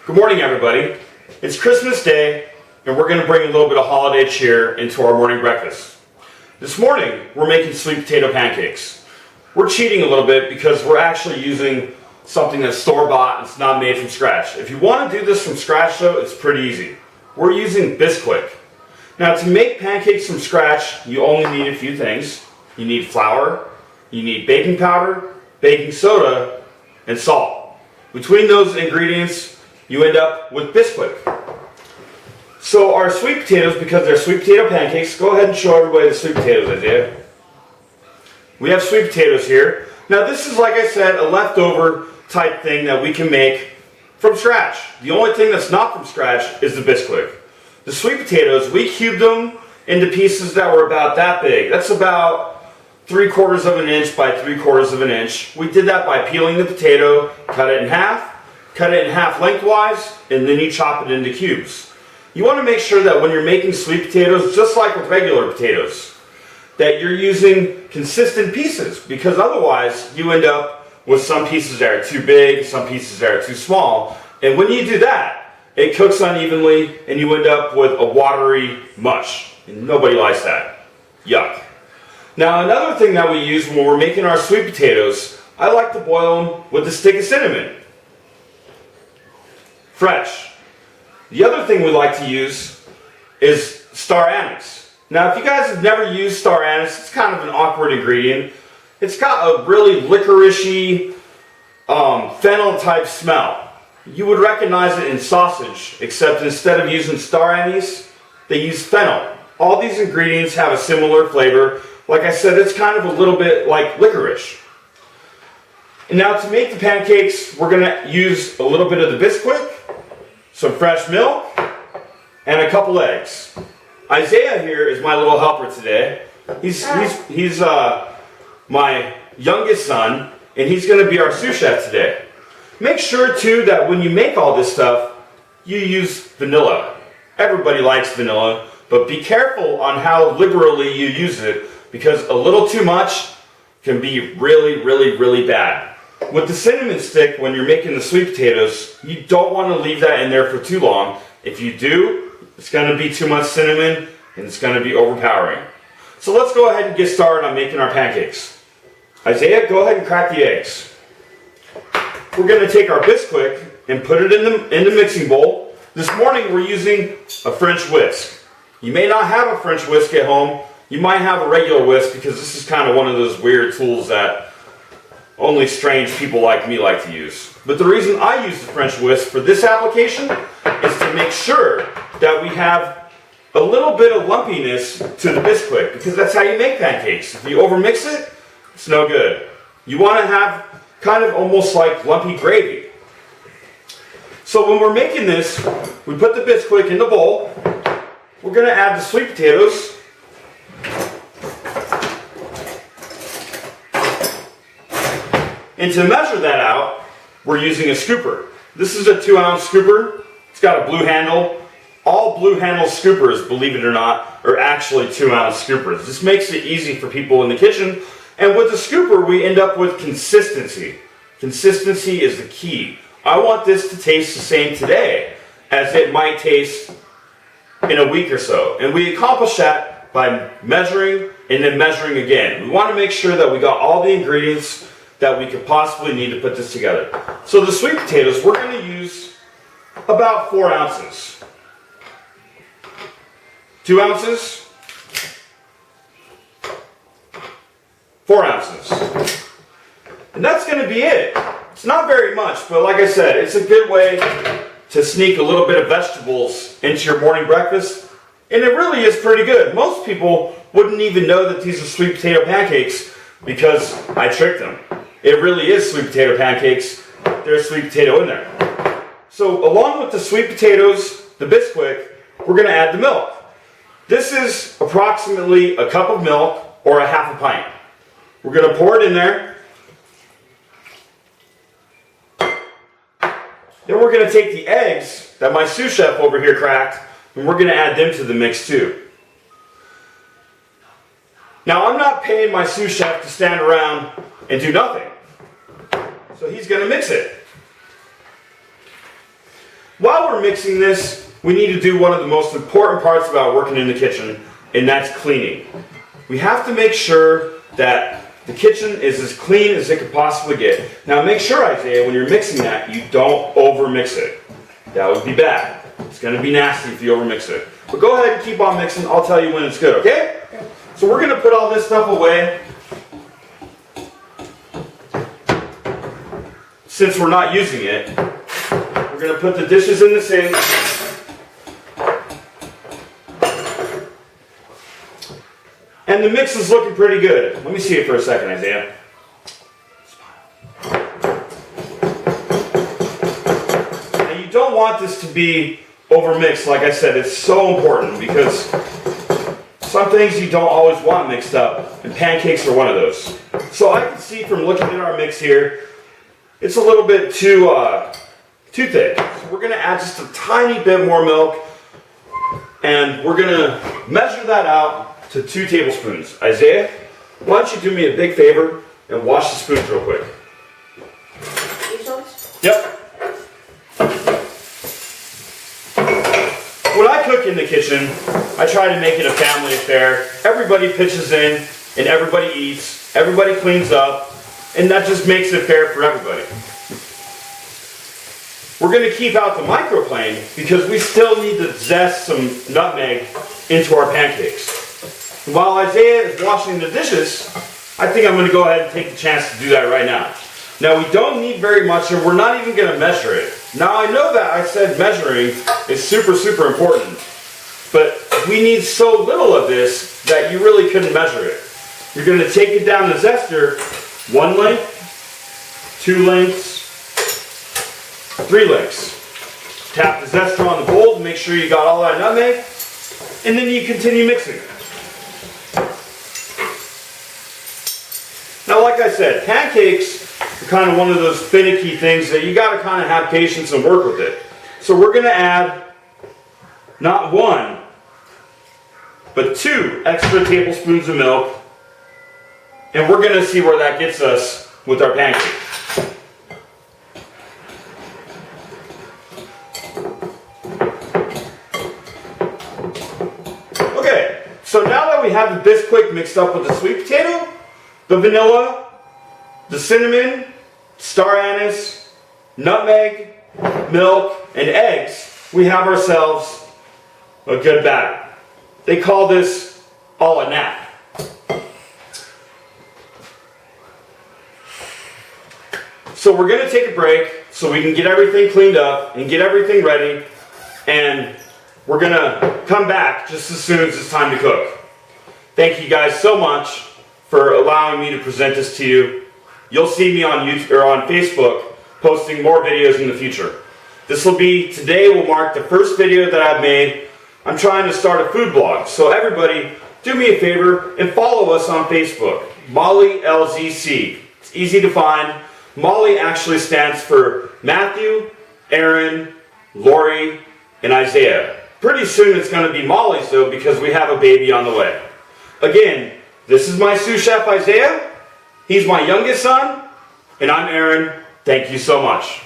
Good morning, everybody. It's Christmas Day, and we're going to bring a little bit of holiday cheer into our morning breakfast. This morning, we're making sweet potato pancakes. We're cheating a little bit because we're actually using something that's store-bought and it's not made from scratch. If you want to do this from scratch, though, it's pretty easy. We're using Bisquick. Now, to make pancakes from scratch, you only need a few things. You need flour, you need baking powder, baking soda, and salt. Between those ingredients, you end up with Bisquick. So our sweet potatoes, because they're sweet potato pancakes, go ahead and show everybody the sweet potatoes, Isaiah. We have sweet potatoes here. Now this is, like I said, a leftover type thing that we can make from scratch. The only thing that's not from scratch is the Bisquick. The sweet potatoes, we cubed them into pieces that were about that big. That's about 3/4 of an inch by 3/4 of an inch. We did that by peeling the potato, cut it in half lengthwise, and then you chop it into cubes. You want to make sure that when you're making sweet potatoes, just like with regular potatoes, that you're using consistent pieces, because otherwise you end up with some pieces that are too big, some pieces that are too small, and when you do that, it cooks unevenly and you end up with a watery mush, and nobody likes that. Yuck. Now another thing that we use when we're making our sweet potatoes, I like to boil them with a stick of cinnamon. Fresh. The other thing we like to use is star anise. Now if you guys have never used star anise, it's kind of an awkward ingredient. It's got a really licoricey, fennel type smell. You would recognize it in sausage, except instead of using star anise, they use fennel. All these ingredients have a similar flavor. Like I said, it's kind of a little bit like licorice. And now to make the pancakes, we're going to use a little bit of the Bisquick, some fresh milk, and a couple eggs. Isaiah here is my little helper today. He's my youngest son, and he's going to be our sous chef today. Make sure too that when you make all this stuff, you use vanilla. Everybody likes vanilla, but be careful on how liberally you use it, because a little too much can be really, really, really bad. With the cinnamon stick, when you're making the sweet potatoes, you don't want to leave that in there for too long. If you do, it's going to be too much cinnamon and it's going to be overpowering. So let's go ahead and get started on making our pancakes. Isaiah, go ahead and crack the eggs. We're going to take our Bisquick and put it in the mixing bowl. This morning we're using a French whisk. You may not have a French whisk at home. You might have a regular whisk, because this is kind of one of those weird tools that only strange people like me like to use. But the reason I use the French whisk for this application is to make sure that we have a little bit of lumpiness to the Bisquick, because that's how you make pancakes. If you overmix it, it's no good. You want to have kind of almost like lumpy gravy. So when we're making this, we put the Bisquick in the bowl. We're going to add the sweet potatoes. And to measure that out, we're using a scooper. This is a 2-ounce scooper. It's got a blue handle. All blue handle scoopers, believe it or not, are actually 2-ounce scoopers. This makes it easy for people in the kitchen. And with the scooper, we end up with consistency. Consistency is the key. I want this to taste the same today as it might taste in a week or so. And we accomplish that by measuring and then measuring again. We want to make sure that we got all the ingredients that we could possibly need to put this together. So the sweet potatoes, we're going to use about 4 ounces. 2 ounces. 4 ounces. And that's going to be it. It's not very much, but like I said, it's a good way to sneak a little bit of vegetables into your morning breakfast. And it really is pretty good. Most people wouldn't even know that these are sweet potato pancakes because I tricked them. It really is sweet potato pancakes. There's sweet potato in there. So along with the sweet potatoes, the Bisquick, we're going to add the milk. This is approximately a cup of milk or a half a pint. We're going to pour it in there. Then we're going to take the eggs that my sous chef over here cracked, and we're going to add them to the mix too. Now I'm not paying my sous chef to stand around and do nothing. So he's going to mix it. while we're mixing this, we need to do one of the most important parts about working in the kitchen, and that's cleaning. We have to make sure that the kitchen is as clean as it could possibly get. Now make sure, Isaiah, when you're mixing that, you don't overmix it. That would be bad. It's going to be nasty if you overmix it. But go ahead and keep on mixing. I'll tell you when it's good, okay? So we're going to put all this stuff away. Since we're not using it, we're going to put the dishes in the sink. And the mix is looking pretty good. Let me see it for a second, Isaiah. Now you don't want this to be overmixed. Like I said, it's so important because some things you don't always want mixed up, and pancakes are one of those. So I can see from looking at our mix here, it's a little bit too thick. So we're going to add just a tiny bit more milk, and we're going to measure that out to 2 tablespoons. Isaiah, why don't you do me a big favor and wash the spoons real quick? Yep. When I cook in the kitchen, I try to make it a family affair. Everybody pitches in and everybody eats, everybody cleans up, and that just makes it fair for everybody. We're going to keep out the microplane because we still need to zest some nutmeg into our pancakes. While Isaiah is washing the dishes, I think I'm going to go ahead and take the chance to do that right now. Now we don't need very much, and we're not even going to measure it. Now I know that I said measuring is super important, but we need so little of this that you really couldn't measure it. You're going to take it down the zester 1 length, 2 lengths, 3 lengths. Tap the zester on the bowl to make sure you got all that nutmeg, and then you continue mixing. Now, like I said, pancakes are kind of one of those finicky things that you got to kind of have patience and work with it. So we're going to add not 1, but 2 extra tablespoons of milk, and we're going to see where that gets us with our pancakes. Okay, so now that we have the Bisquick mixed up with the sweet potato, the vanilla, the cinnamon, star anise, nutmeg, milk, and eggs, we have ourselves a good batter. They call this all a nap. So we're going to take a break so we can get everything cleaned up and get everything ready, and we're going to come back just as soon as it's time to cook. Thank you guys so much for allowing me to present this to you. You'll see me on YouTube or on Facebook posting more videos in the future. Today will mark the first video that I've made. I'm trying to start a food blog, so everybody do me a favor and follow us on Facebook, Molly LZC. It's easy to find. Molly actually stands for Matthew, Aaron, Lori, and Isaiah. Pretty soon it's going to be Molly's though, because we have a baby on the way. Again, this is my sous chef Isaiah. He's my youngest son, and I'm Aaron. Thank you so much.